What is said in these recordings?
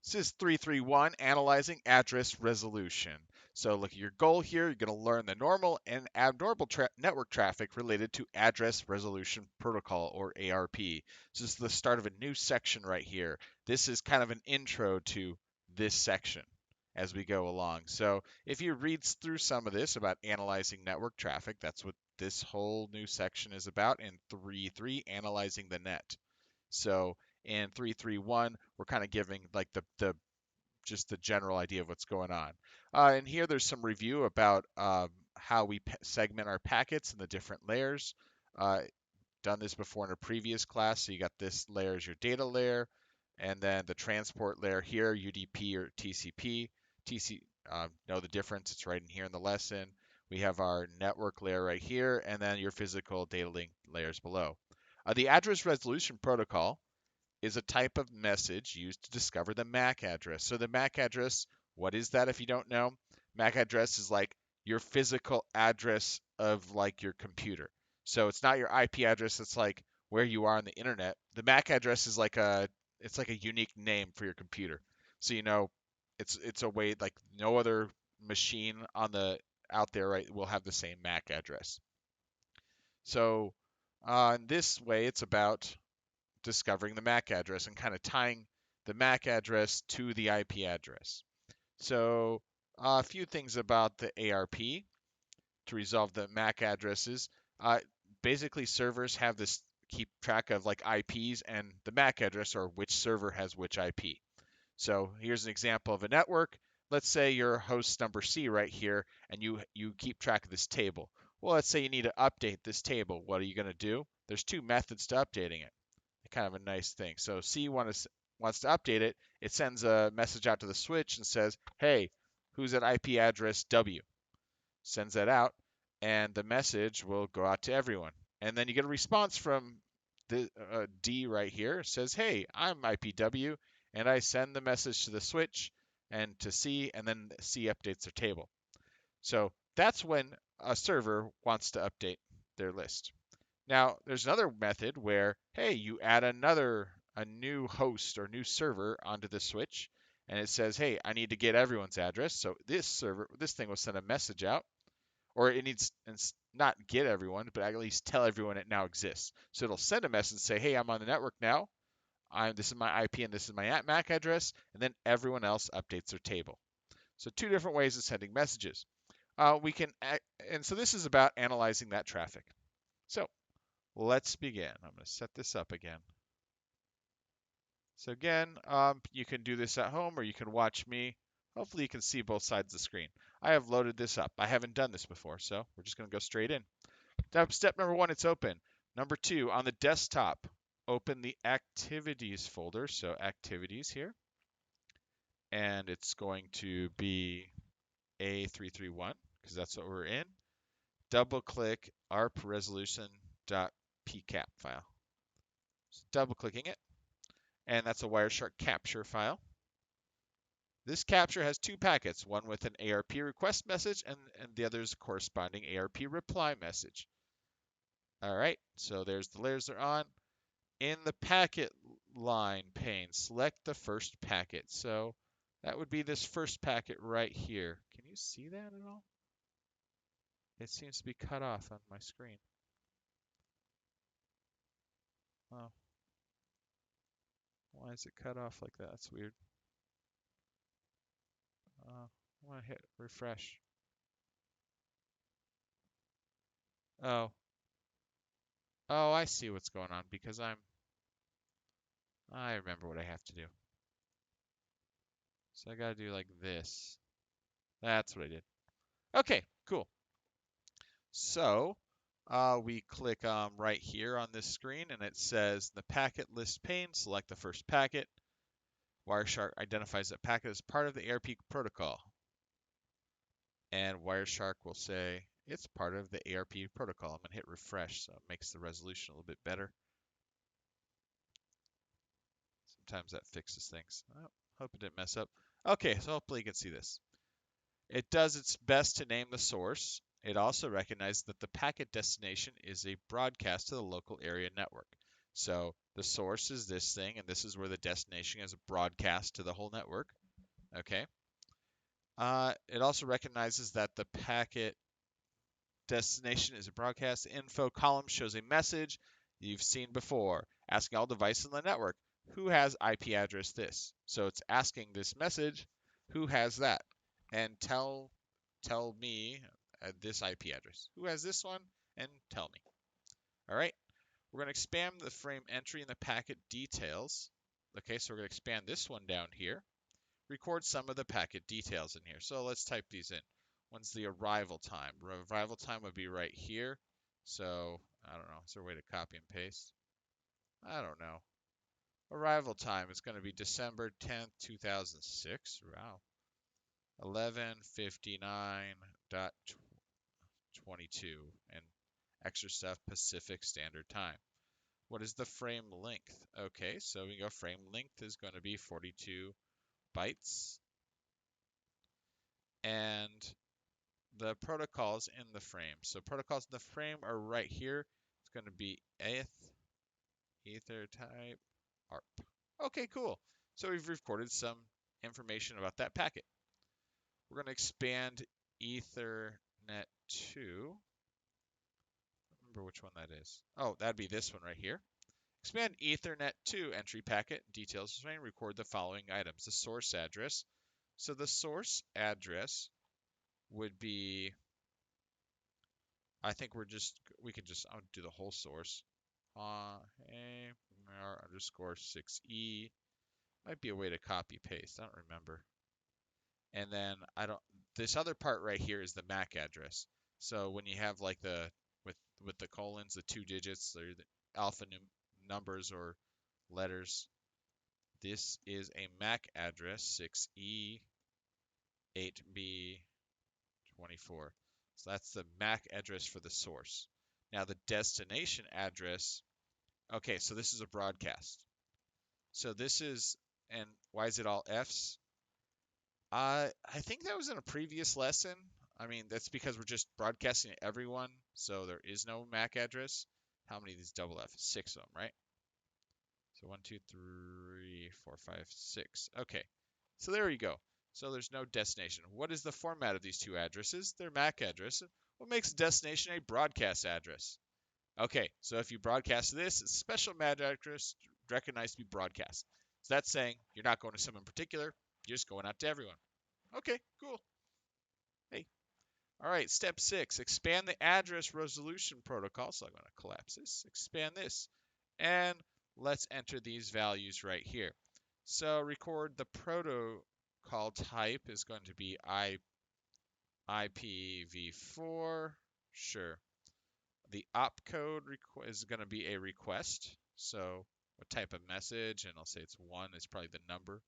This is 331, analyzing address resolution. So look at your goal here. You're going to learn the normal and abnormal network traffic related to address resolution protocol, or ARP. This is the start of a new section right here. This is kind of an intro to this section as we go along. So if you read through some of this about analyzing network traffic, that's what this whole new section is about in 3.3, analyzing the net. So in 3.3.1, we're kind of giving like the just the general idea of what's going on. And here there's some review about how we segment our packets in the different layers. Done this before in a previous class. So you got this layer as your data layer, and then the transport layer here, UDP or TCP. Know the difference, it's right in here in the lesson. We have our network layer right here, and then your physical data link layers below. The address resolution protocol is a type of message used to discover the MAC address. So the MAC address, what is that if you don't know? MAC address is like your physical address of like your computer. So it's not your IP address, it's like where you are on the internet. The MAC address is like it's like a unique name for your computer. So it's a way like no other machine on the out there right will have the same MAC address. So in this way it's about discovering the MAC address and kind of tying the MAC address to the IP address. So a few things about the ARP to resolve the MAC addresses. Basically, servers have this keep track of like IPs and the MAC address, or which server has which IP. So here's an example of a network. Let's say you're host number C right here, and you keep track of this table. Well, let's say you need to update this table. What are you going to do? There's two methods to updating it. Kind of a nice thing. So C wants to update it. It sends a message out to the switch and says, hey, who's at IP address W? Sends that out, and the message will go out to everyone. And then you get a response from the D right here. It says, hey, I'm IPW, and I send the message to the switch and to C, and then C updates their table. So that's when a server wants to update their list. Now, there's another method where, hey, you add a new host or new server onto the switch, and it says, hey, I need to get everyone's address. So this thing will send a message out, or it needs not get everyone, but at least tell everyone it now exists. So it'll send a message and say, hey, I'm on the network now. This is my IP and this is my MAC address, and then everyone else updates their table. So two different ways of sending messages. And so this is about analyzing that traffic. So let's begin. I'm going to set this up again. So again, you can do this at home or you can watch me. Hopefully you can see both sides of the screen. I have loaded this up. I haven't done this before, so we're just going to go straight in. Step number 1, it's open. Number 2, on the desktop, open the activities folder. So activities here. And it's going to be A331 because that's what we're in. Double click ARP resolution.pcap file. So double clicking it. And that's a Wireshark capture file. This capture has two packets, one with an ARP request message and the other is a corresponding ARP reply message. All right, so there's the layers they're on. In the packet line pane, select the first packet. So that would be this first packet right here. Can you see that at all? It seems to be cut off on my screen. Oh. Why is it cut off like that? That's weird. I want to hit refresh. Oh. Oh, I see what's going on because I remember what I have to do. So I got to do like this. That's what I did. Okay, cool. So we click right here on this screen and it says the packet list pane, select the first packet. Wireshark identifies that packet as part of the ARP protocol. And Wireshark will say it's part of the ARP protocol. I'm going to hit refresh so it makes the resolution a little bit better. Sometimes that fixes things. Oh, hope it didn't mess up. Okay, so hopefully you can see this. It does its best to name the source. It also recognizes that the packet destination is a broadcast to the local area network. So the source is this thing, and this is where the destination is broadcast to the whole network. Okay. It also recognizes that the packet destination is a broadcast. Info column shows a message you've seen before, asking all devices in the network, who has IP address this? So it's asking this message, who has that? And tell me this IP address. Who has this one? And tell me. All right. We're going to expand the frame entry and the packet details. Okay, so we're going to expand this one down here. Record some of the packet details in here. So let's type these in. When's the arrival time? Arrival time would be right here. So, I don't know. Is there a way to copy and paste? I don't know. Arrival time is going to be December 10th, 2006. Wow. 11:59.22 and extra stuff Pacific Standard Time. What is the frame length? Okay, so we go frame length is going to be 42 bytes. And the protocols in the frame. So protocols in the frame are right here. It's going to be ether type, ARP. Okay, cool. So we've recorded some information about that packet. We're going to expand Ethernet 2. Remember which one that is. Oh, that'd be this one right here. Expand Ethernet 2 entry packet details and record the following items. The source address. So the source address would be, I think we could just I'll do the whole source. AR underscore 6E. Might be a way to copy paste. I don't remember. And then this other part right here is the MAC address. So when you have like with the colons, the 2 digits, they're the alpha numbers or letters. This is a MAC address, 6E 8B 24. So that's the MAC address for the source. Now the destination address, okay, so this is a broadcast. So this is, and why is it all Fs? I think that was in a previous lesson. I mean, that's because we're just broadcasting to everyone, so there is no MAC address. How many of these double F? 6 of them, right? So 1, 2, 3, 4, 5, 6. Okay, so there you go. So there's no destination. What is the format of these two addresses? They're MAC address. What makes a destination a broadcast address? Okay, so if you broadcast this, it's a special MAC address recognized to be broadcast. So that's saying you're not going to someone in particular, you're just going out to everyone. Okay, cool. Hey. All right, step 6, expand the address resolution protocol. So I'm going to collapse this, expand this, and let's enter these values right here. So record the protocol type is going to be IPv4. Sure. The opcode is going to be a request. So what type of message? And I'll say it's 1 is probably the number.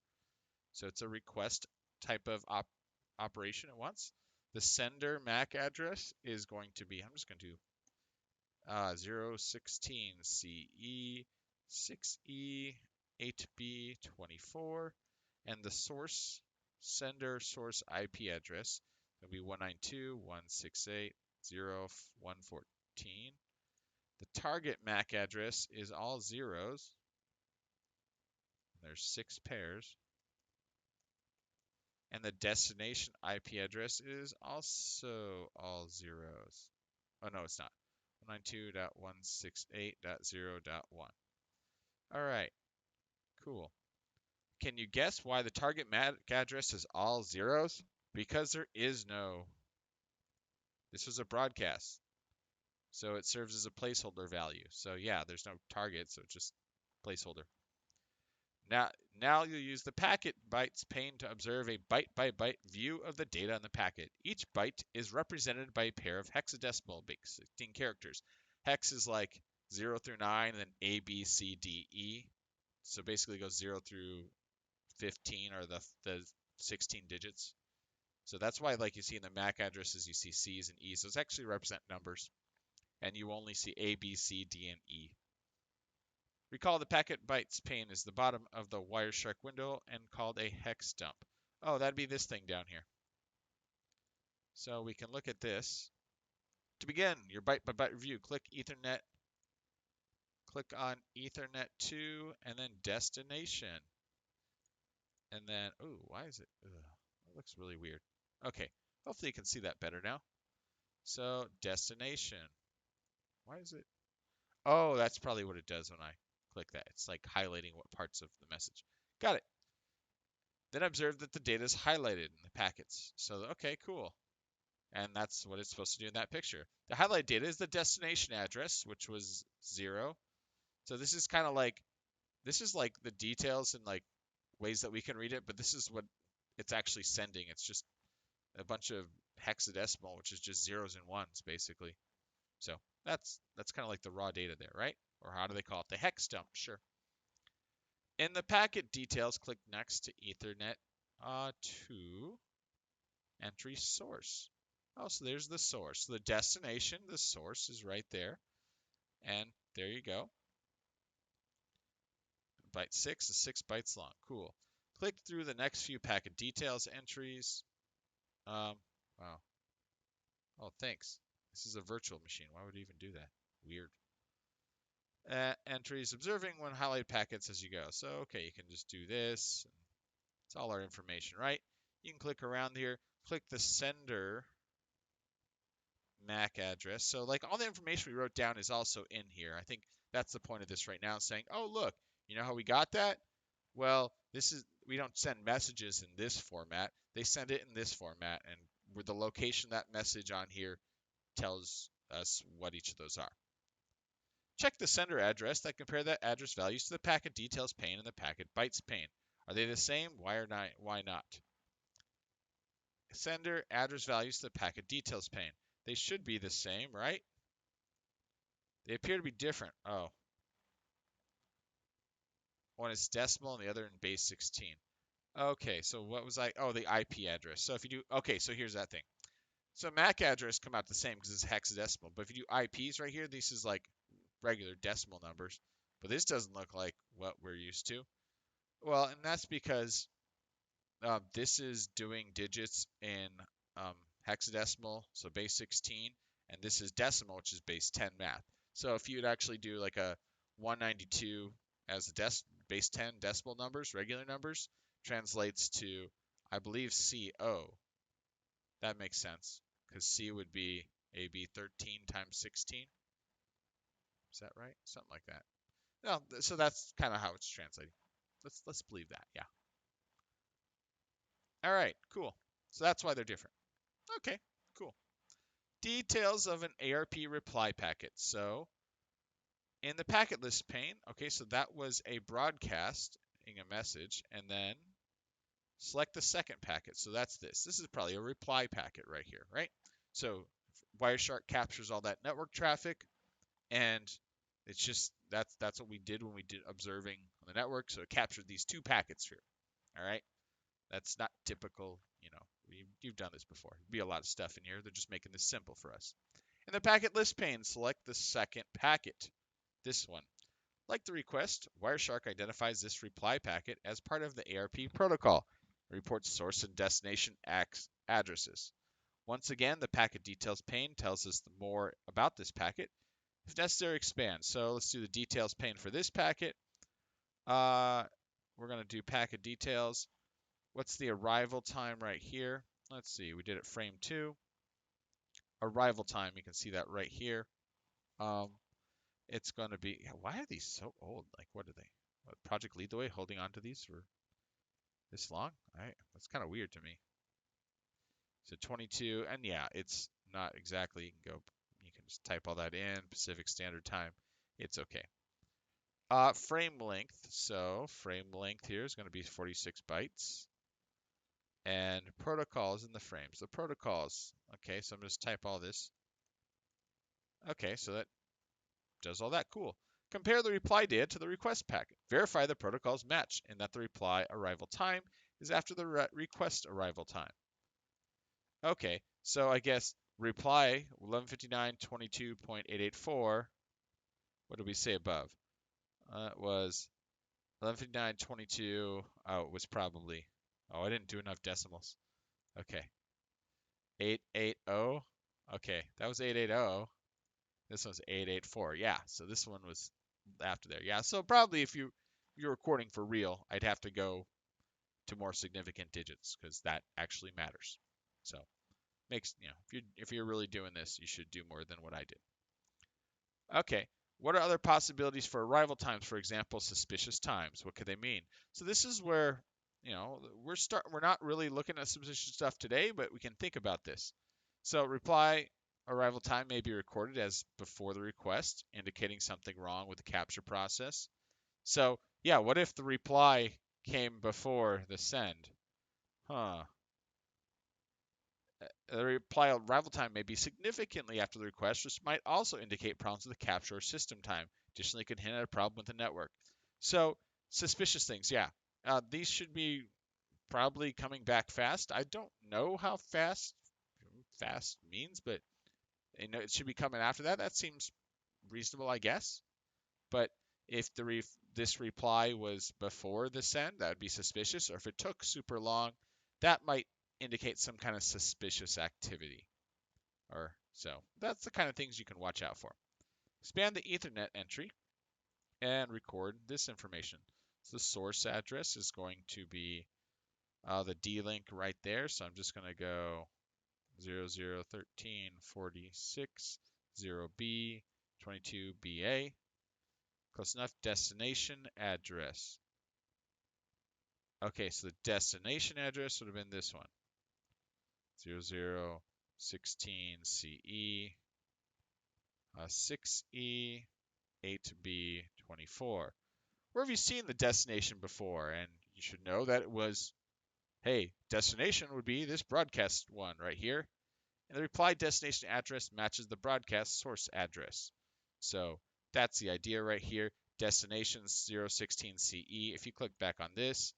So it's a request type of operation it wants. The sender MAC address is going to be, I'm just going to do 016CE 6E 8B24. And the source sender source IP address will be 192.168.0.114. The target MAC address is all zeros. There's 6 pairs. And the destination IP address is also all zeros. Oh, no, it's not. 192.168.0.1. All right, cool. Can you guess why the target MAC address is all zeros? Because there is no. This was a broadcast. So it serves as a placeholder value. So yeah, there's no target, so it's just placeholder. Now you'll use the packet bytes pane to observe a byte-by-byte view of the data in the packet. Each byte is represented by a pair of hexadecimal 16 characters. Hex is like 0 through 9, and then A, B, C, D, E. So basically it goes 0 through 15 are the 16 digits. So that's why, like you see in the MAC addresses, you see C's and E's. Those actually represent numbers. And you only see A, B, C, D, and E. Recall the packet bytes pane is the bottom of the Wireshark window and called a hex dump. Oh, that'd be this thing down here. So we can look at this. To begin your byte-by-byte review, click Ethernet. click on Ethernet 2 and then destination. And then, oh, why is it? Ugh, it looks really weird. Okay, hopefully you can see that better now. So destination. Why is it? Oh, that's probably what it does when I click that. It's like highlighting what parts of the message. Got it. Then observe that the data is highlighted in the packets. So, okay, cool. And that's what it's supposed to do in that picture. The highlight data is the destination address, which was 0. So this is kind of like, this is like the details and like ways that we can read it, but this is what it's actually sending. It's just a bunch of hexadecimal, which is just zeros and ones, basically. So that's kind of like the raw data there, right? Or how do they call it? The hex dump, sure. In the packet details, click next to Ethernet 2 entry source. Oh, so there's the source. So the destination, the source is right there. And there you go. Byte 6 is 6 bytes long. Cool. Click through the next few packet details entries. Wow. Oh, thanks. This is a virtual machine. Why would it even do that? Weird. Entries observing when highlight packets as you go. So, okay, you can just do this. It's all our information, right? You can click around here. Click the sender MAC address. So, like, all the information we wrote down is also in here. I think that's the point of this right now, saying, oh, look, you know how we got that? Well, we don't send messages in this format. They send it in this format, and with the location of that message on here tells us what each of those are. Check the sender address that compare the address values to the packet details pane and the packet bytes pane. Are they the same? Why not? Sender address values to the packet details pane. They should be the same, right? They appear to be different. Oh. One is decimal and the other in base 16. Okay, so what was oh, the IP address. So if you do, okay, so here's that thing. So MAC address come out the same because it's hexadecimal. But if you do IPs right here, this is like regular decimal numbers. But this doesn't look like what we're used to. Well, and that's because this is doing digits in hexadecimal, so base 16, and this is decimal, which is base 10 math. So if you'd actually do like a 192 as the base 10 decimal numbers, regular numbers, translates to, I believe, CO. That makes sense, because C would be AB 13 times 16. Is that right? Something like that. No, so that's kind of how it's translating. Let's believe that, yeah. All right, cool. So that's why they're different. Okay, cool. Details of an ARP reply packet. So in the packet list pane, okay, so that was a broadcast in a message, and then select the second packet. So that's this. This is probably a reply packet right here, right? So Wireshark captures all that network traffic, and it's just that's what we did when we did observing on the network. So it captured these two packets here. All right. That's not typical, you know, you've done this before. There'd be a lot of stuff in here. They're just making this simple for us. In the packet list pane, select the second packet, this one. Like the request, Wireshark identifies this reply packet as part of the ARP protocol. It reports source and destination addresses. Once again, the packet details pane tells us more about this packet. If necessary, expand. So let's do the details pane for this packet. We're going to do packet details. What's the arrival time right here? Let's see, we did it frame 2. Arrival time, you can see that right here. It's going to be, why are these so old? Like, what are they? What, Project Lead the Way holding on to these for this long? That's kind of weird to me. So 22, and yeah, it's not exactly, you can just type all that in, Pacific Standard Time. It's okay. Frame length, so frame length here is going to be 46 bytes. And protocols in the frames. The protocols, okay, so I'm just type all this. Okay, so that does all that, cool. Compare the reply data to the request packet. Verify the protocols match and that the reply arrival time is after the request arrival time. Okay, so I guess reply 1159.22.884, what did we say above? It was 1159.22, oh, it was probably, I didn't do enough decimals. Okay. 880. Okay, that was 880. This one's 884. Yeah, so this one was after there. Yeah, so probably if you're recording for real, I'd have to go to more significant digits because that actually matters. So makes if you're really doing this, you should do more than what I did. Okay. What are other possibilities for arrival times? For example, suspicious times. What could they mean? So this is where, we're not really looking at suspicious stuff today, but we can think about this. So reply arrival time may be recorded as before the request, indicating something wrong with the capture process. So yeah, what if the reply came before the send? Huh. The reply arrival time may be significantly after the request, which might also indicate problems with the capture or system time. Additionally, it could hint at a problem with the network. So, suspicious things, yeah. These should be probably coming back fast. I don't know how fast means, but it should be coming after that. That seems reasonable, I guess. But if this reply was before the send, that would be suspicious. Or if it took super long, that might indicate some kind of suspicious activity. Or so that's the kind of things you can watch out for. Expand the Ethernet entry and record this information. So the source address is going to be the D-link right there. So I'm just going to go 001346 0B 22BA. Close enough. Destination address. Okay, so the destination address would have been this one. 0016CE 6E 8B24. Where have you seen the destination before? And you should know that it was, hey, destination would be this broadcast one right here. And the reply destination address matches the broadcast source address. So that's the idea right here. Destination 016CE. If you click back on this,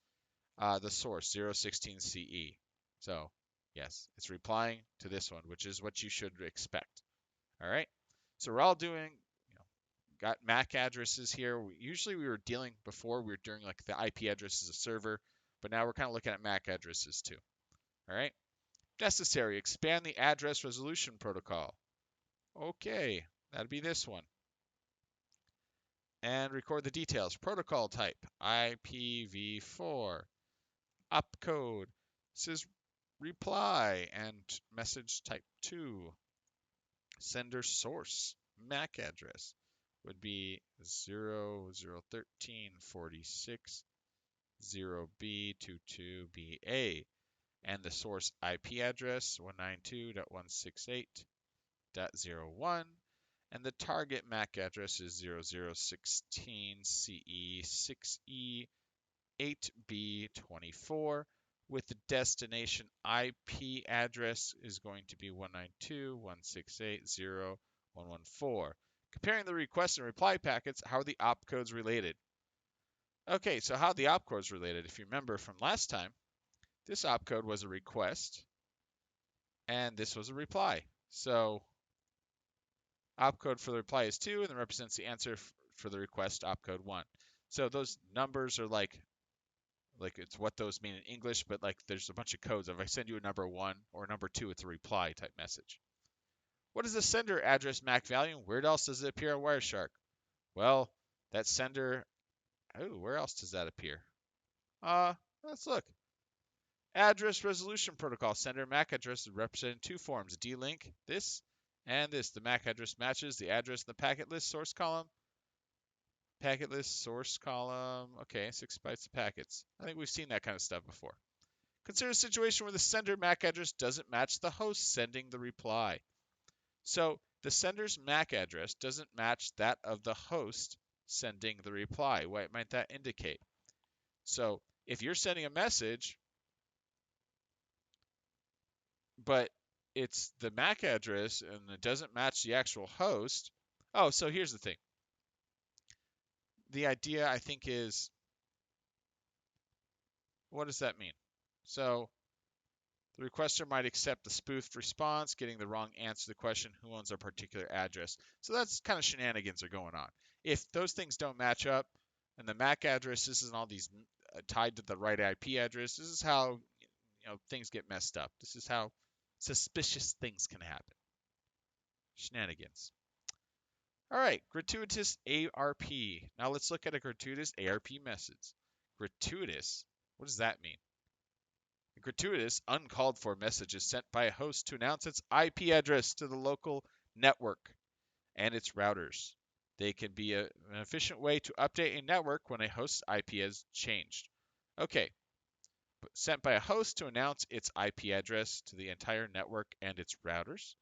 the source 016CE. So yes, it's replying to this one, which is what you should expect. All right. So we're all doing, got MAC addresses here. Usually we were dealing before, we were doing like the IP address as a server, but now we're kind of looking at MAC addresses too. All right. Necessary, expand the address resolution protocol. Okay, that'd be this one. And record the details. Protocol type, IPv4. Opcode, this is reply and message type 2. Sender source, MAC address would be 001346 0B22BA, and the source IP address 192.168.0.1, and the target MAC address is 0016CE6E 8B24, with the destination IP address is going to be 192.168.0.114. Comparing the request and reply packets, how are the opcodes related? Okay, so how the opcodes related? If you remember from last time, this opcode was a request, and this was a reply. So opcode for the reply is 2, and it represents the answer for the request, opcode 1. So those numbers are like it's what those mean in English, but like there's a bunch of codes. If I send you a number 1 or number 2, it's a reply type message. What is the sender address MAC value? Where else does it appear on Wireshark? Well, that sender, where else does that appear? Let's look. Address resolution protocol. Sender MAC address is represented in two forms: D-link, this, and this. The MAC address matches the address in the packet list source column. Packet list source column. Okay, 6 bytes of packets. I think we've seen that kind of stuff before. Consider a situation where the sender MAC address doesn't match the host sending the reply. So the sender's MAC address doesn't match that of the host sending the reply. What might that indicate? So if you're sending a message, but it's the MAC address and it doesn't match the actual host. Oh, so here's the thing. The idea, I think, is, what does that mean? So the requester might accept the spoofed response, getting the wrong answer to the question, who owns a particular address. So that's kind of shenanigans are going on. If those things don't match up, and the MAC addresses and all these tied to the right IP address, this is how things get messed up. This is how suspicious things can happen. Shenanigans. All right, gratuitous ARP. Now let's look at a gratuitous ARP message. Gratuitous, what does that mean? A gratuitous, uncalled for message is sent by a host to announce its IP address to the local network and its routers. They can be an efficient way to update a network when a host's IP has changed. Okay, sent by a host to announce its IP address to the entire network and its routers.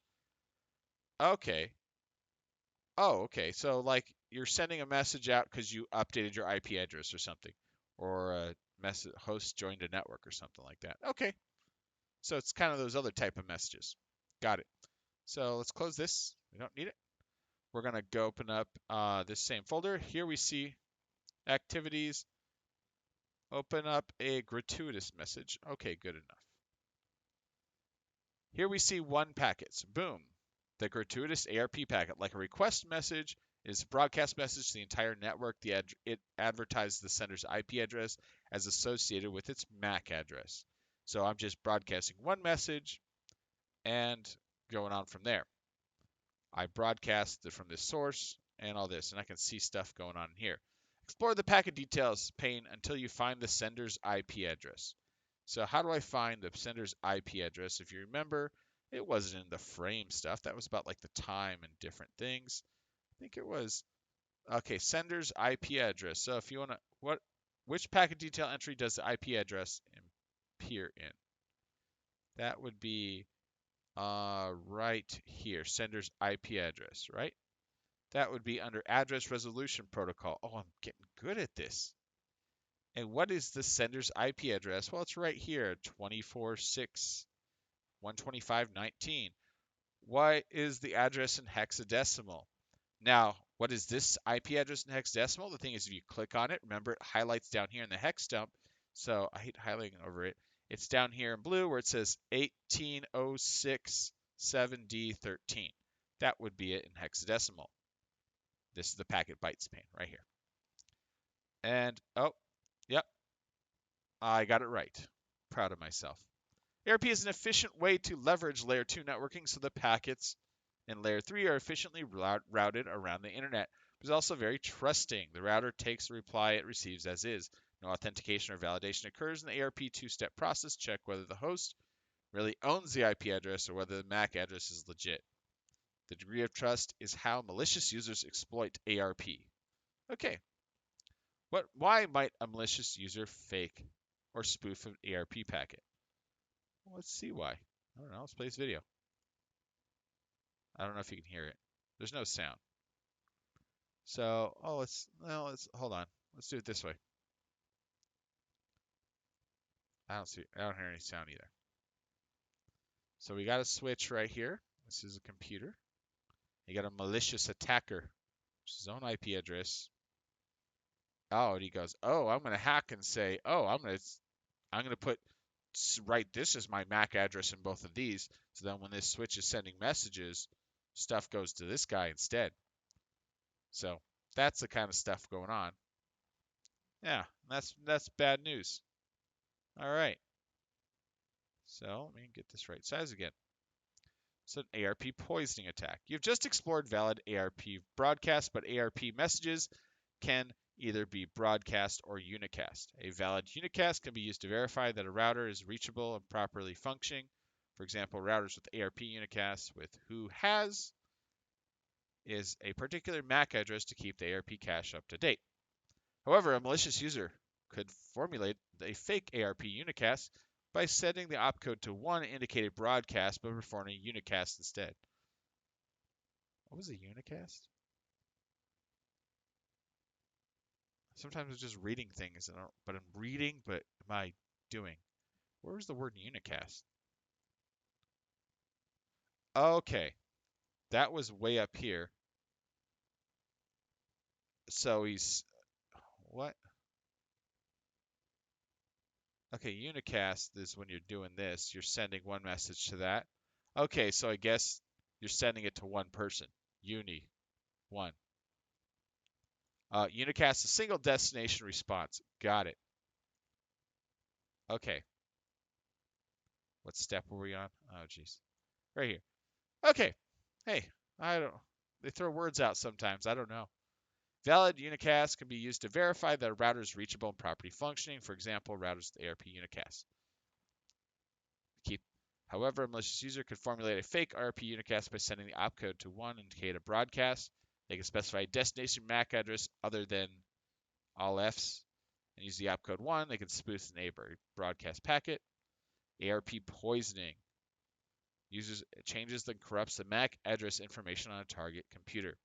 Okay. Oh, okay. So like you're sending a message out because you updated your IP address or something, or a host joined a network or something like that. Okay. So it's kind of those other type of messages. Got it. So let's close this. We don't need it. We're gonna go open up this same folder. Here we see activities. Open up a gratuitous message. Okay, good enough. Here we see one packet. Boom. The gratuitous ARP packet, like a request message, is a broadcast message to the entire network. It advertises the sender's IP address as associated with its MAC address. So I'm just broadcasting one message and going on from there. I broadcast from this source and all this, and I can see stuff going on here. Explore the packet details pane until you find the sender's IP address. So how do I find the sender's IP address? If you remember, it wasn't in the frame stuff. That was about like the time and different things. I think it was, okay, sender's IP address. So if you want to, which packet detail entry does the IP address appear in? That would be right here, sender's IP address, right? That would be under address resolution protocol. Oh, I'm getting good at this. And what is the sender's IP address? Well, it's right here, 24.6.125.19. What is the address in hexadecimal? Now, what is this IP address in hexadecimal? The thing is, if you click on it, remember it highlights down here in the hex dump. So I hate highlighting over it. It's down here in blue where it says 18067D13. That would be it in hexadecimal. This is the packet bytes pane right here. And, oh, yep, I got it right. Proud of myself. ARP is an efficient way to leverage layer 2 networking so the packets in layer 3 are efficiently routed around the internet. It's also very trusting. The router takes the reply it receives as is. No authentication or validation occurs in the ARP two-step process. Check whether the host really owns the IP address or whether the MAC address is legit. The degree of trust is how malicious users exploit ARP. Okay. Why might a malicious user fake or spoof an ARP packet? Well, let's see why. I don't know. Let's play this video. I don't know if you can hear it. There's no sound. So, let's hold on. Let's do it this way. I don't hear any sound either. So we got a switch right here. This is a computer. You got a malicious attacker, which is his own IP address. Oh, and he goes, oh, I'm gonna hack and say, oh, I'm gonna write this as my MAC address in both of these. So then when this switch is sending messages, stuff goes to this guy instead. So that's the kind of stuff going on. Yeah, that's bad news. All right. So let me get this right size again. So an ARP poisoning attack. You've just explored valid ARP broadcasts, but ARP messages can either be broadcast or unicast. A valid unicast can be used to verify that a router is reachable and properly functioning. For example, routers with ARP unicast with who has is a particular MAC address to keep the ARP cache up to date. However, a malicious user could formulate a fake ARP unicast by setting the opcode to one indicated broadcast but performing a unicast instead. What was a unicast? Sometimes I'm just reading things, but I'm reading, but am I doing? Where was the word unicast? Okay, that was way up here. So what? Okay, unicast is when you're doing this. You're sending one message to that. Okay, so I guess you're sending it to one person. One. Unicast, a single destination response. Got it. Okay. What step were we on? Oh, jeez. Right here. Okay. Hey, I don't. They throw words out sometimes. I don't know. Valid unicast can be used to verify that a router is reachable and properly functioning. For example, routers with ARP unicast. However, a malicious user could formulate a fake ARP unicast by sending the opcode to 1 and indicate a broadcast. They can specify a destination MAC address other than all Fs and use the opcode 1. They can spoof the neighbor broadcast packet. ARP poisoning. Users changes then corrupts the MAC address information on a target computer.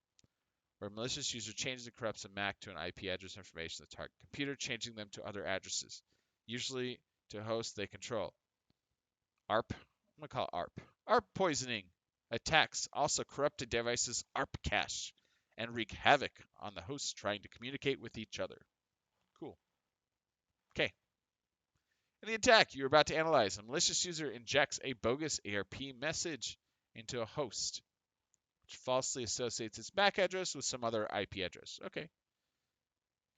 Where a malicious user changes and corrupts a MAC to an IP address information on the target computer, changing them to other addresses, usually to hosts they control. ARP. I'm going to call it ARP. ARP poisoning. Attacks also corrupt a device's ARP cache and wreak havoc on the hosts trying to communicate with each other. Cool. Okay. In the attack you're about to analyze, a malicious user injects a bogus ARP message into a host, which falsely associates its MAC address with some other IP address. Okay.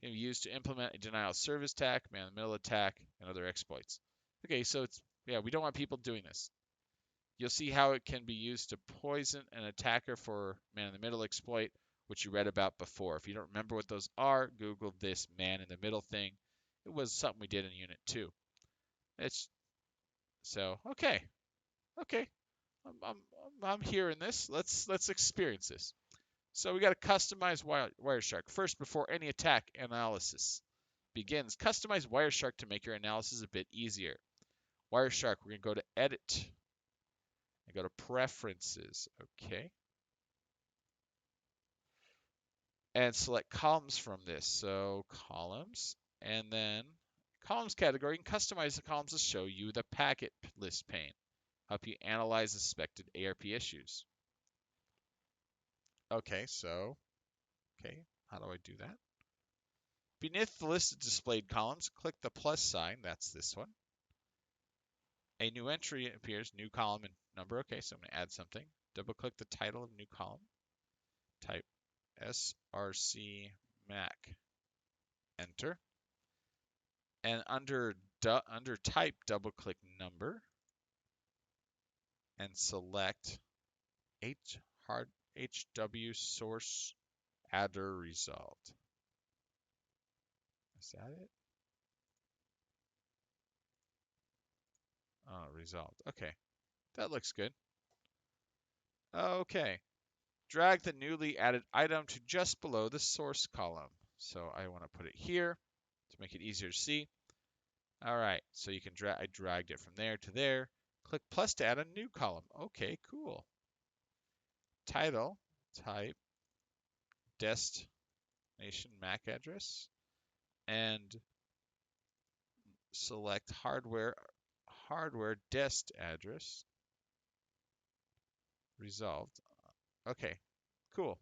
Can be used to implement a denial of service attack, man-in-the-middle attack, and other exploits. Okay, so we don't want people doing this. You'll see how it can be used to poison an attacker for man-in-the-middle exploit, which you read about before. If you don't remember what those are, Google this man-in-the-middle thing. It was something we did in Unit 2. Okay. I'm hearing this. Let's experience this. So we got to customize Wireshark. First, before any attack analysis begins, customize Wireshark to make your analysis a bit easier. Wireshark, we're going to go to Edit and go to Preferences. Okay. And select columns from this. So columns, and then columns category. You can customize the columns to show you the packet list pane. Help you analyze the suspected ARP issues. Okay, how do I do that? Beneath the list of displayed columns, click the plus sign. That's this one. A new entry appears, new column and number. Okay, so I'm going to add something. Double click the title of new column. Type SRC MAC. Enter. And under type, double click number and select HW source adder resolved. Is that it? Oh, resolved. Okay, that looks good. Okay, drag the newly added item to just below the source column. So I want to put it here to make it easier to see. All right, so you can I dragged it from there to there. Click plus to add a new column. Okay, cool. Title, type, destination MAC address, and select hardware dest address. Resolved. Okay, cool.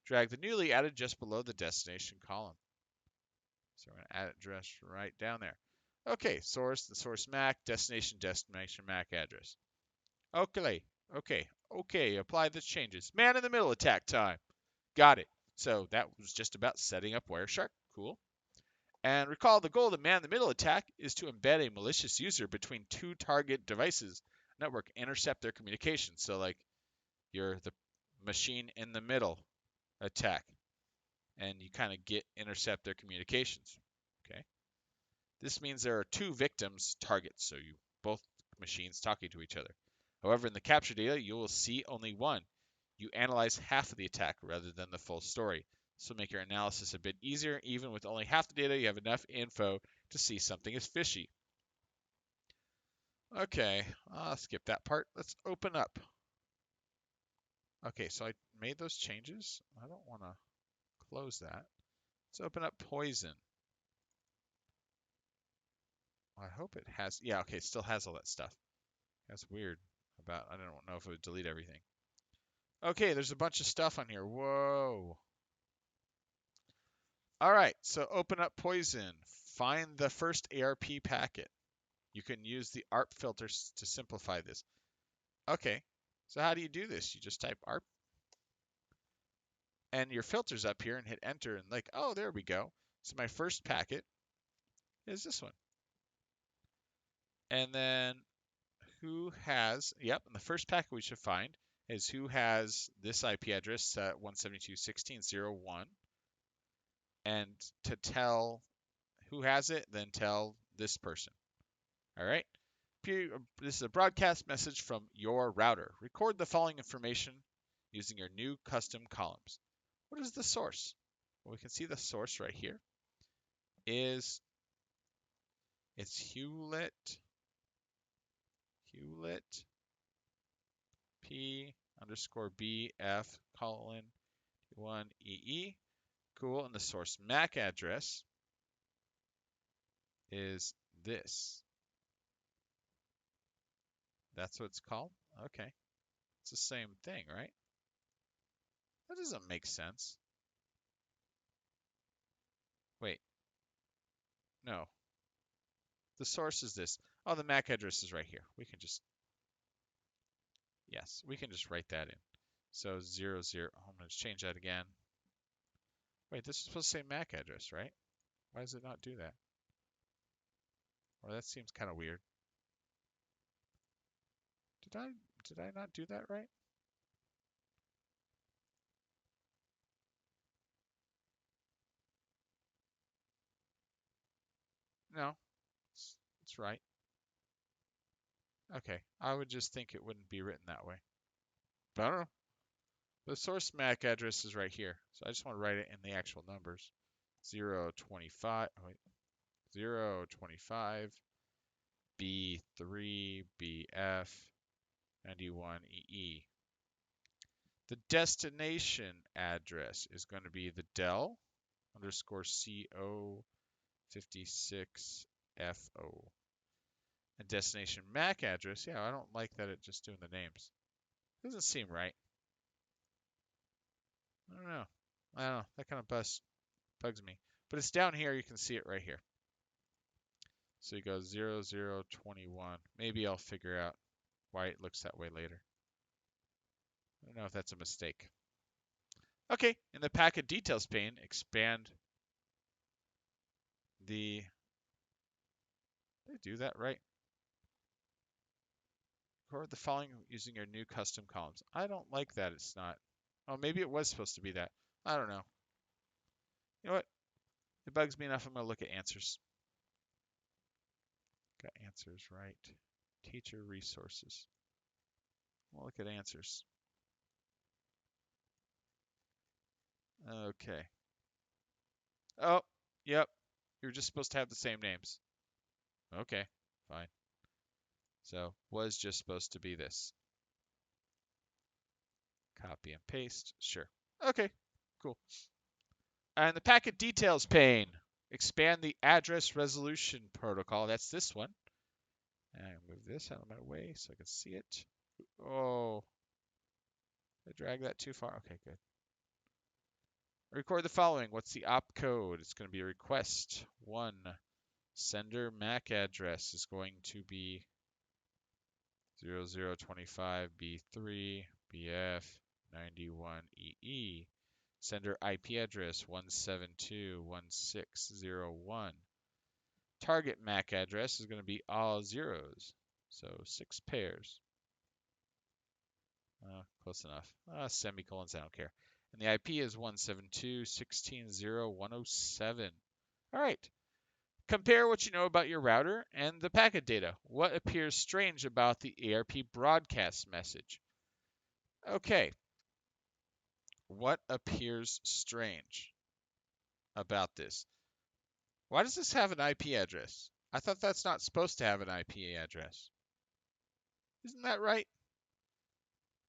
Drag the newly added just below the destination column. So we're going to add address right down there. Okay, source, the source MAC, destination MAC address. Okay, apply the changes. Man-in-the-middle attack time. Got it. So that was just about setting up Wireshark. Cool. And recall the goal of the man-in-the-middle attack is to embed a malicious user between two target devices network, intercept their communication. So like you're the machine in the middle attack, and you kind of intercept their communications. Okay. This means there are two victims targets, so you both machines talking to each other. However, in the capture data, you will see only one. You analyze half of the attack rather than the full story. This will make your analysis a bit easier. Even with only half the data, you have enough info to see something is fishy. Okay, I'll skip that part. Let's open up. Okay, so I made those changes. I don't want to close that. Let's open up Poison. I hope it has, yeah, okay, it still has all that stuff. That's weird about, I don't know if it would delete everything. Okay, there's a bunch of stuff on here. Whoa. All right, so open up Poison. Find the first ARP packet. You can use the ARP filters to simplify this. Okay, so how do you do this? You just type ARP. And your filter's up here and hit enter and like, oh, there we go. So my first packet is this one. And then and the first packet we should find is who has this IP address set 172.16.0.1, and to tell who has it, then tell this person. All right. This is a broadcast message from your router. Record the following information using your new custom columns. What is the source? Well, we can see the source right here. It's Hewlett P underscore BF colon 1EE. Cool. And the source MAC address is this. That's what it's called? Okay. It's the same thing, right? That doesn't make sense. Wait. No. The source is this. Oh, the MAC address is right here. We can just write that in. So 00. I'm going to change that again. Wait, this is supposed to say MAC address, right? Why does it not do that? Well, that seems kind of weird. Did I not do that right? No, it's right. Okay, I would just think it wouldn't be written that way. But I don't know. The source MAC address is right here. So I just want to write it in the actual numbers. 025, oh wait, 025 B3 BF 91EE. The destination address is going to be the Dell underscore CO 56FO. And destination MAC address, yeah, I don't like that it's just doing the names. Doesn't seem right. I don't know. That kind of bugs me. But it's down here. You can see it right here. So you go 0021. Maybe I'll figure out why it looks that way later. I don't know if that's a mistake. Okay, in the packet details pane, expand the... Did I do that right? Record the following using your new custom columns. I don't like that it's not. Oh, maybe it was supposed to be that. I don't know. You know what? It bugs me enough. I'm going to look at answers. Got answers right. Teacher resources. We'll look at answers. Okay. Oh, yep. You're just supposed to have the same names. Okay, fine. So, was just supposed to be this. Copy and paste. Sure. Okay, cool. And the packet details pane. Expand the address resolution protocol. That's this one. And move this out of my way so I can see it. Oh, I dragged that too far. Okay, good. Record the following. What's the opcode? It's going to be a request. 1. Sender MAC address is going to be 0025 B3 BF 91EE. Sender IP address 172.16.0.1. Target MAC address is going to be all zeros, so 6 pairs. Close enough. Semicolons, I don't care. And the IP is 172.16.0.107. All right. Compare what you know about your router and the packet data. What appears strange about the ARP broadcast message? Okay. What appears strange about this? Why does this have an IP address? I thought that's not supposed to have an IP address. Isn't that right?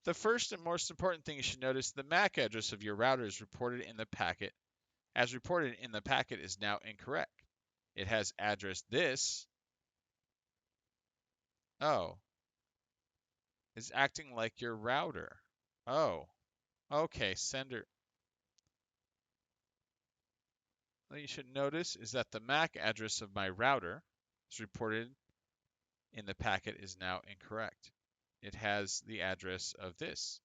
The first and most important thing you should notice, the MAC address of your router is reported in the packet. As reported in the packet is now incorrect. It has address this. Oh. Is acting like your router. Oh. Okay, sender. What you should notice is that the MAC address of my router is reported in the packet is now incorrect. It has the address of this.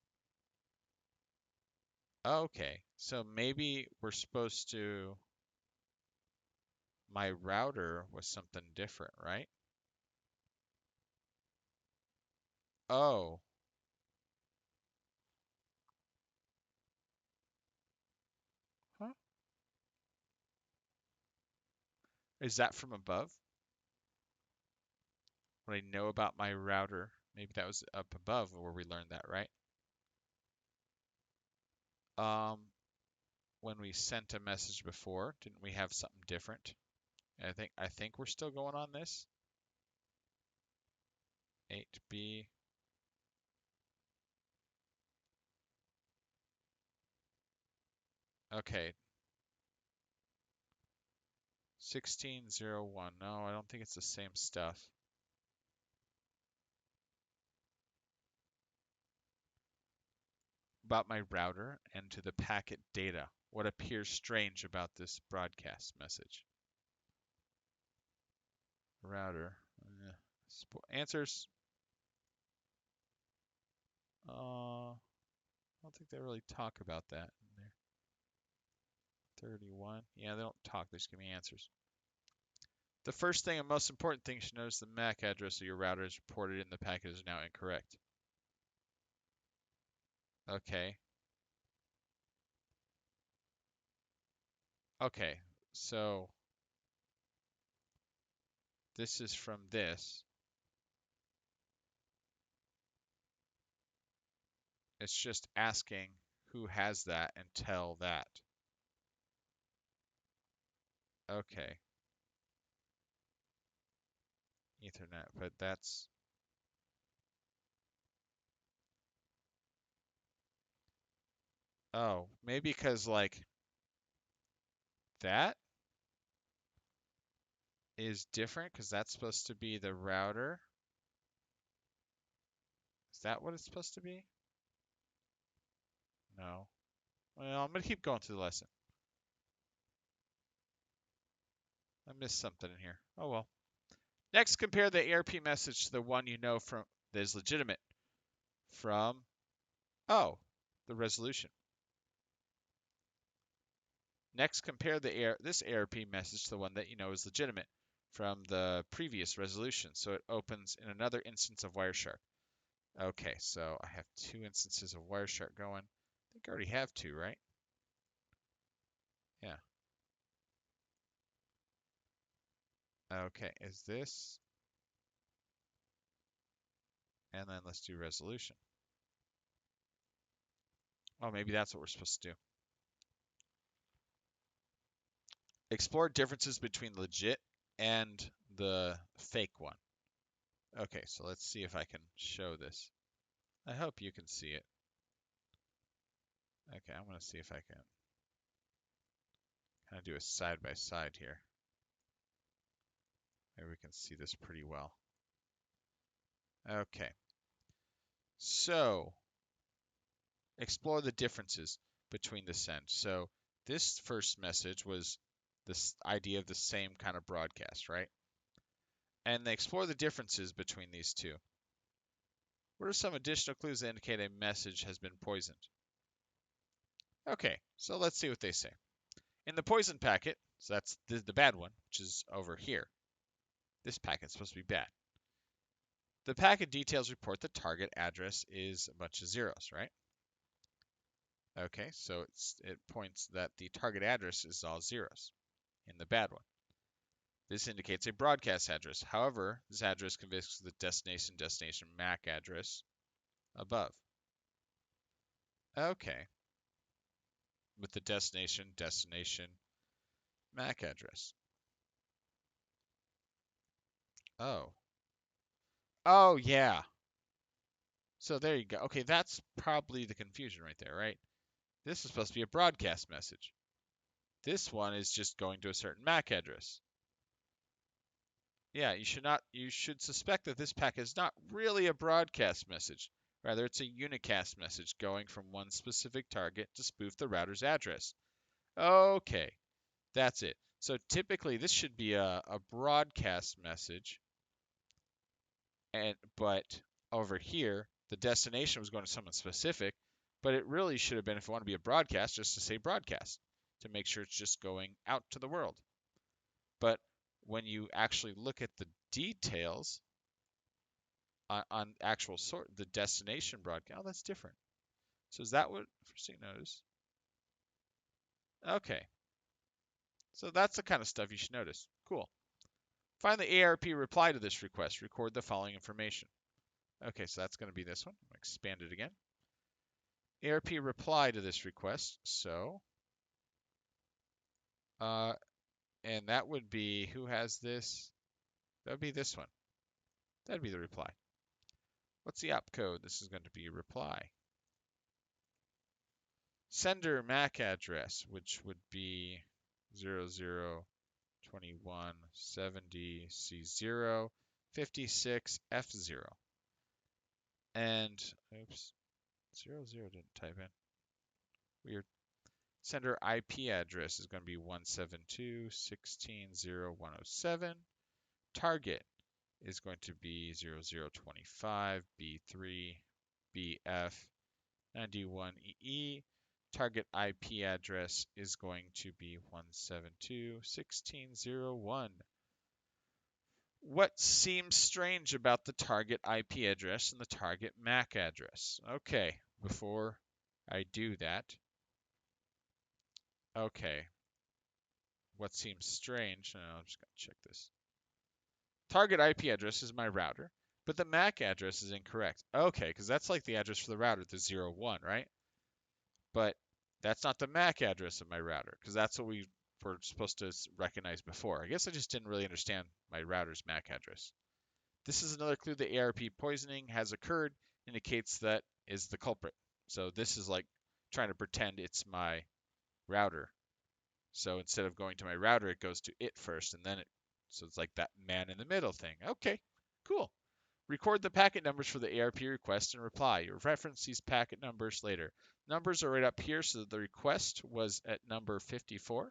Okay, so maybe we're supposed to... My router was something different, right? Oh. Is that from above? What I know about my router. Maybe that was up above where we learned that, right? Um, when we sent a message before, didn't we have something different? I think we're still going on this. 8B. Okay. 1601. No, I don't think it's the same stuff. About my router and to the packet data. What appears strange about this broadcast message? Router. Answers. I don't think they really talk about that in there. 31. Yeah, they don't talk. They just give me answers. The first thing and most important thing you should notice the MAC address of your router is reported in the packet is now incorrect. Okay. Okay. So this is from this. It's just asking who has that and tell that. Okay. Ethernet, but that's. Oh, maybe because like that is different because that's supposed to be the router. Is that what it's supposed to be? No. Well, I'm gonna keep going through the lesson. I missed something in here. Oh well. Next, compare the ARP message to the one you know from that is legitimate from, oh, the resolution. Next, compare this ARP message to the one that you know is legitimate from the previous resolution. So it opens in another instance of Wireshark. Okay, so I have two instances of Wireshark going. I think I already have two, right? Yeah. Okay, is this? And then let's do resolution. Oh, maybe that's what we're supposed to do. Explore differences between legit and the fake one. Okay, so let's see if I can show this. I hope you can see it. Okay, I'm going to see if I can kind of do a side by side here. Maybe we can see this pretty well. Okay, so explore the differences between the send. So this first message was this idea of the same kind of broadcast, right? And they explore the differences between these two. What are some additional clues that indicate a message has been poisoned? Okay, so let's see what they say. In the poison packet, so that's the bad one, which is over here. This packet's supposed to be bad. The packet details report the target address is a bunch of zeros, right? Okay, so it points that the target address is all zeros in the bad one. This indicates a broadcast address. However, this address conveys the destination MAC address above. Okay, with the destination MAC address. Oh. Oh, yeah. So there you go. Okay, that's probably the confusion right there, right? This is supposed to be a broadcast message. This one is just going to a certain MAC address. Yeah, you should suspect that this packet is not really a broadcast message. Rather, it's a unicast message going from one specific target to spoof the router's address. Okay, that's it. So typically this should be a broadcast message, but over here, the destination was going to someone specific, but it really should have been, if you want to be a broadcast, just to say broadcast, to make sure it's just going out to the world. But when you actually look at the details on actual the destination broadcast, oh, that's different. So is that what first thing notice? Okay. So that's the kind of stuff you should notice. Cool. Find the ARP reply to this request. Record the following information. Okay, so that's going to be this one. I'll expand it again. ARP reply to this request. So, and that would be, who has this? That would be this one. That'd be the reply. What's the opcode? This is going to be reply. Sender MAC address, which would be 002170C0 56F0. And, oops, 00 didn't type in. Weird. Sender IP address is going to be 172.16.0.107. Target is going to be 0025B3BF91EE. Target IP address is going to be 172.16.0.1. What seems strange about the target IP address and the target MAC address? Okay, before I do that, okay, what seems strange, I'm just going to check this. Target IP address is my router, but the MAC address is incorrect. Okay, because that's like the address for the router, the 01, right? But that's not the MAC address of my router, because that's what we were supposed to recognize before. I guess I just didn't really understand my router's MAC address. This is another clue that ARP poisoning has occurred, indicates that is the culprit. So this is like trying to pretend it's my router. So instead of going to my router, it goes to it first, and then so it's like that man in the middle thing. Okay, cool. Record the packet numbers for the ARP request and reply. You'll reference these packet numbers later. Numbers are right up here, so the request was at number 54,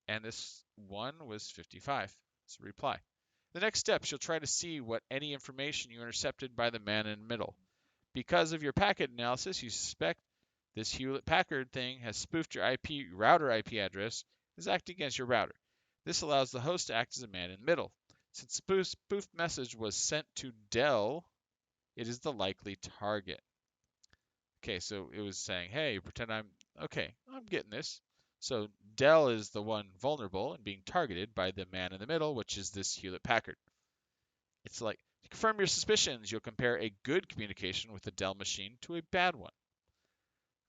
and this one was 55. So reply. The next steps, you'll try to see what any information you intercepted by the man in the middle. Because of your packet analysis, you suspect this Hewlett-Packard thing has spoofed your router IP address, is acting against your router. This allows the host to act as a man in the middle. Since the spoofed message was sent to Dell, it is the likely target. Okay, so it was saying, hey, pretend I'm getting this. So Dell is the one vulnerable and being targeted by the man in the middle, which is this Hewlett-Packard. It's like, to confirm your suspicions, you'll compare a good communication with a Dell machine to a bad one.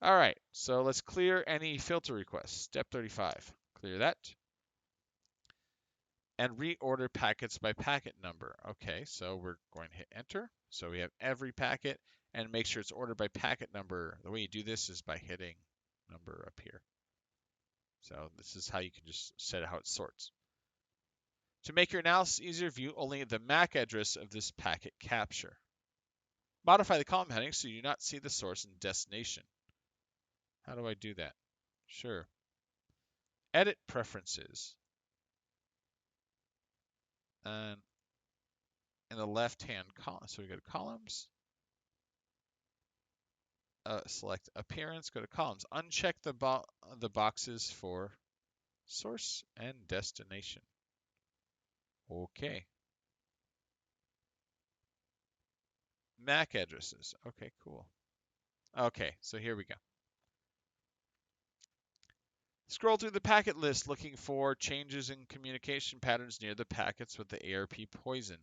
All right, so let's clear any filter requests. Step 35, clear that. And reorder packets by packet number. Okay, so we're going to hit enter. So we have every packet and make sure it's ordered by packet number. The way you do this is by hitting number up here. So this is how you can just set how it sorts. To make your analysis easier, view only the MAC address of this packet capture. Modify the column heading so you do not see the source and destination. How do I do that? Sure. Edit preferences. And in the left-hand column, so we go to columns. Select appearance, go to columns. Uncheck the boxes for source and destination. Okay. MAC addresses. Okay, cool. Okay, so here we go. Scroll through the packet list looking for changes in communication patterns near the packets with the ARP poisoned.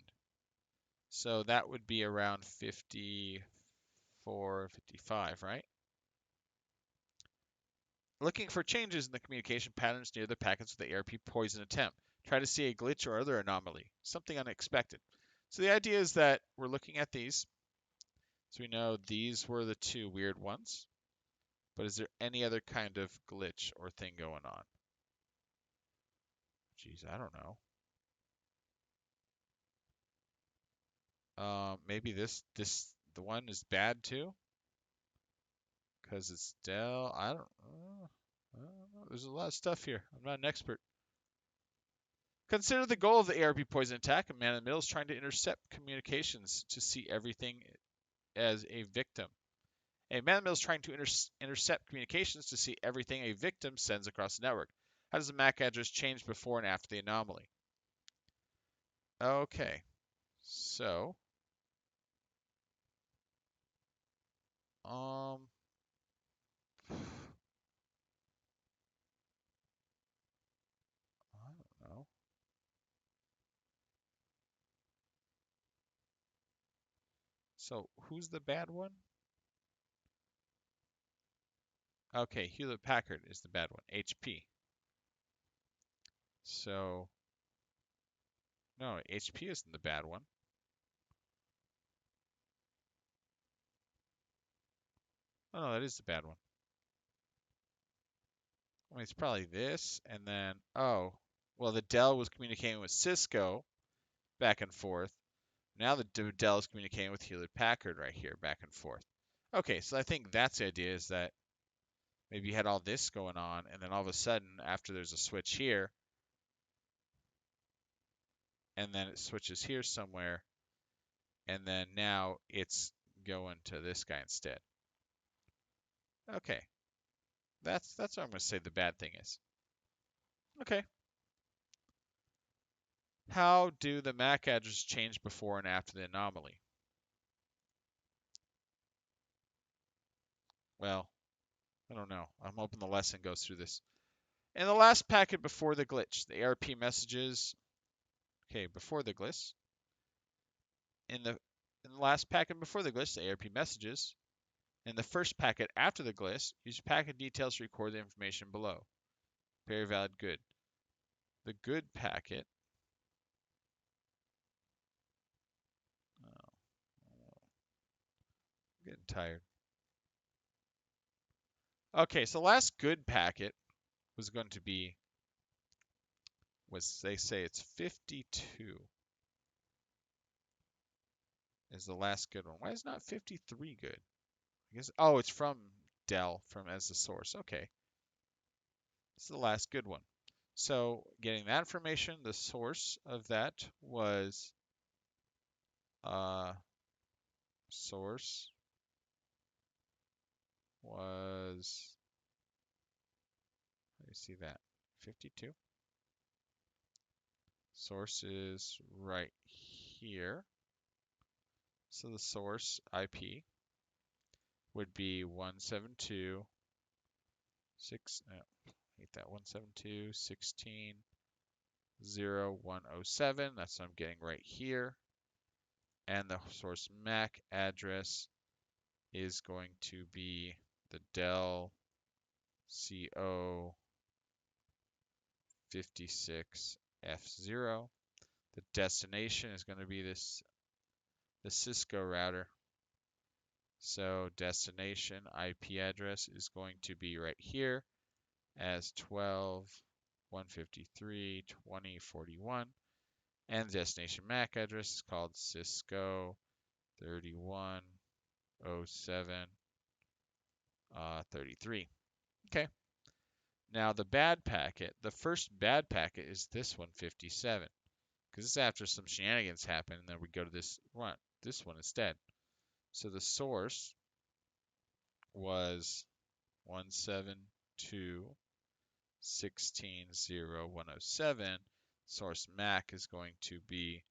So that would be around 54, 55, right? Looking for changes in the communication patterns near the packets with the ARP poison attempt. Try to see a glitch or other anomaly, something unexpected. So the idea is that we're looking at these. So we know these were the two weird ones. But is there any other kind of glitch or thing going on? Geez, I don't know. Maybe the one is bad too? Because it's Dell. I don't know. There's a lot of stuff here. I'm not an expert. Consider the goal of the ARP poison attack. A man in the middle is trying to intercept communications to see everything as a victim. A man in the middle is trying to intercept communications to see everything a victim sends across the network. How does the MAC address change before and after the anomaly? Okay, so I don't know. So who's the bad one? Okay, Hewlett Packard is the bad one, HP. So, no, HP isn't the bad one. Oh, no, that is the bad one. I mean, it's probably this, and then, oh, well, the Dell was communicating with Cisco back and forth. Now the Dell is communicating with Hewlett Packard right here, back and forth. Okay, so I think that's the idea, is that maybe you had all this going on, and then all of a sudden, after there's a switch here, and then it switches here somewhere, and then now it's going to this guy instead. Okay, that's what I'm going to say the bad thing is. Okay. How do the MAC addresses change before and after the anomaly? Well, I don't know. I'm hoping the lesson goes through this. In the last packet before the glitch, the ARP messages. Okay, before the glitch. In the last packet before the glitch, the ARP messages. In the first packet after the glitch, use packet details to record the information below. Very valid good. The good packet. Oh, I'm getting tired. Okay, so the last good packet was going to be, they say it's 52 is the last good one. Why is not 53 good? I guess, oh, it's from Dell from as the source. Okay, this is the last good one. So getting that information, the source of that was source was, let me see that, 52. Source is right here. So the source IP would be 172.6, hate that, 172.16.0.107. That's what I'm getting right here. And the source MAC address is going to be the Dell CO 56F0. The destination is going to be the Cisco router. So destination IP address is going to be right here as 12.153.20.41. And the destination MAC address is called Cisco 3107.33. Okay. Now the bad packet, the first bad packet is this one, 57, because this is after some shenanigans happen, and then we go to this one instead. So the source was 172.16.0.107. Source MAC is going to be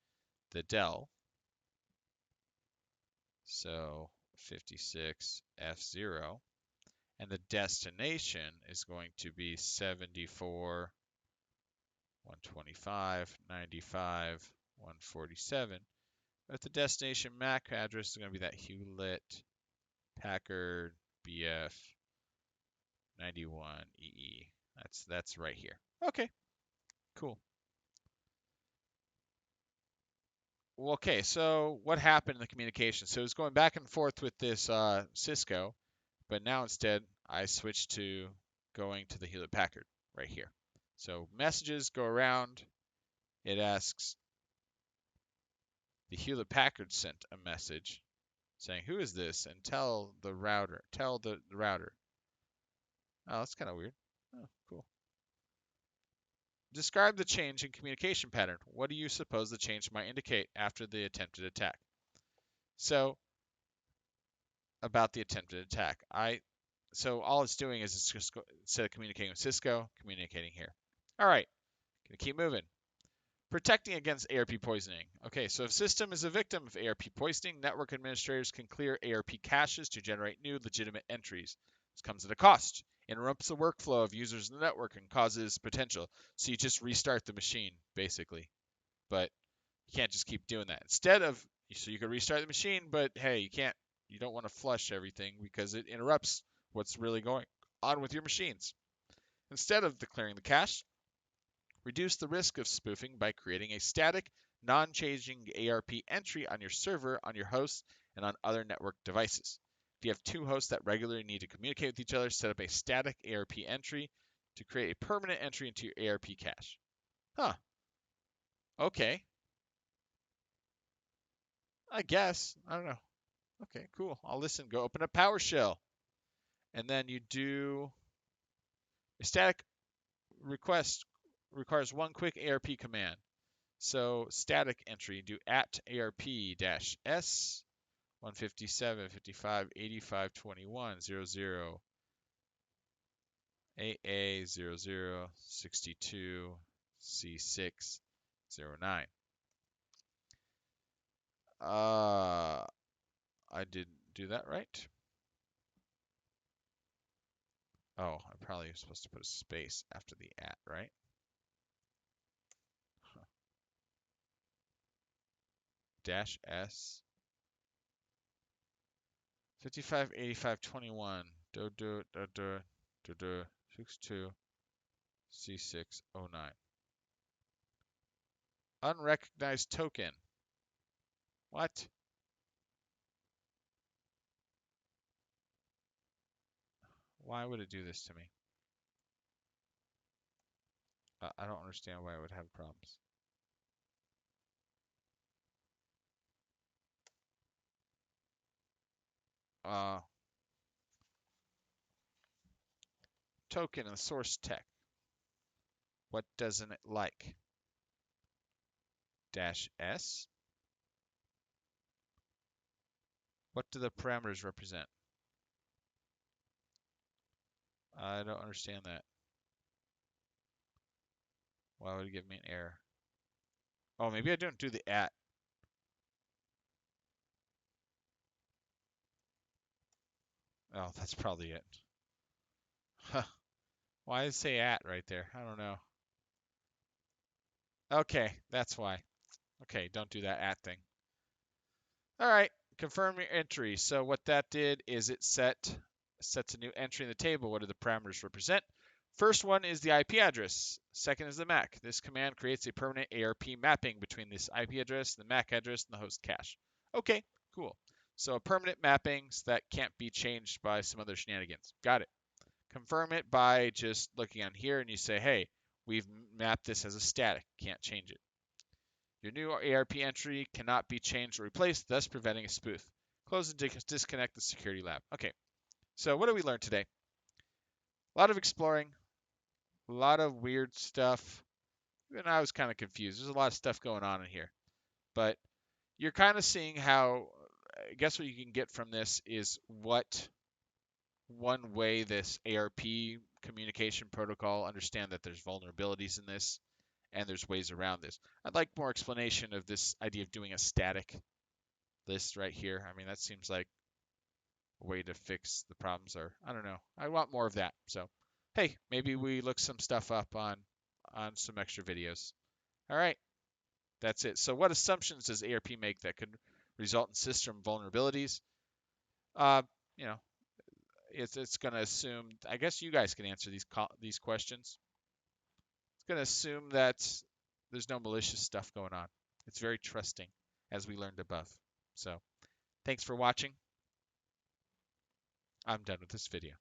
the Dell, so 56F0. And the destination is going to be 74, 125, 95, 147. But the destination MAC address is going to be that Hewlett Packard BF 91EE. That's right here. Okay, cool. Well, okay, so what happened in the communication? So it was going back and forth with this Cisco, but now instead I switched to going to the Hewlett Packard right here. So messages go around. It asks, the Hewlett Packard sent a message saying, who is this? And tell the router. Oh, that's kind of weird. Oh, cool. Describe the change in communication pattern. What do you suppose the change might indicate after the attempted attack? So, about the attempted attack, so all it's doing is it's just instead of communicating with Cisco, communicating here. All right, gonna keep moving. Protecting against ARP poisoning. Okay, so if system is a victim of ARP poisoning, network administrators can clear ARP caches to generate new legitimate entries. This comes at a cost. Interrupts the workflow of users in the network and causes potential. So you just restart the machine, basically. But you can't just keep doing that. Instead of So you can restart the machine, but hey, you don't want to flush everything because it interrupts what's really going on with your machines. Instead of declaring the cache, reduce the risk of spoofing by creating a static, non-changing ARP entry on your server, on your host, and on other network devices. If you have two hosts that regularly need to communicate with each other, set up a static ARP entry to create a permanent entry into your ARP cache. Huh. Okay. I guess. I don't know. Okay, cool. I'll listen. Go open up PowerShell. And then you do a static request requires one quick ARP command. So static entry, do at ARP-S 157, 55, 85, 21, 00, AA 00, 62, C6, 09. I didn't do that right. Oh, I probably was supposed to put a space after the at, right? Huh. Dash S 55, 85, 21, 62, C6, 09. Unrecognized token. What? Why would it do this to me? I don't understand why I would have problems. Uh, Token and source tech. What doesn't it like? Dash S. What do the parameters represent? I don't understand that. Why would it give me an error? Oh, maybe I don't do the at. Oh, that's probably it. Huh. Why does it say at right there? I don't know. Okay, that's why. Okay, don't do that at thing. All right, confirm your entry. So what that did is it sets a new entry in the table. What do the parameters represent? First one is the IP address. Second is the MAC. This command creates a permanent ARP mapping between this IP address, the MAC address, and the host cache. Okay, cool. So a permanent mapping that can't be changed by some other shenanigans. Got it. Confirm it by just looking on here and you say, hey, we've mapped this as a static. Can't change it. Your new ARP entry cannot be changed or replaced, thus preventing a spoof. Close and disconnect the security lab. Okay, so what did we learn today? A lot of exploring, a lot of weird stuff. And I was kind of confused. There's a lot of stuff going on in here. But you're kind of seeing how, I guess what you can get from this is what one way this ARP communication protocol, understand that there's vulnerabilities in this and there's ways around this. I'd like more explanation of this idea of doing a static list right here. I mean, that seems like a way to fix the problems, or I don't know. I want more of that. So, hey, maybe we look some stuff up on some extra videos. All right, that's it. So, what assumptions does ARP make that could result in system vulnerabilities? Uh, you know, it's going to assume. I guess you guys can answer these questions. It's going to assume that there's no malicious stuff going on. It's very trusting, as we learned above. So, thanks for watching. I'm done with this video.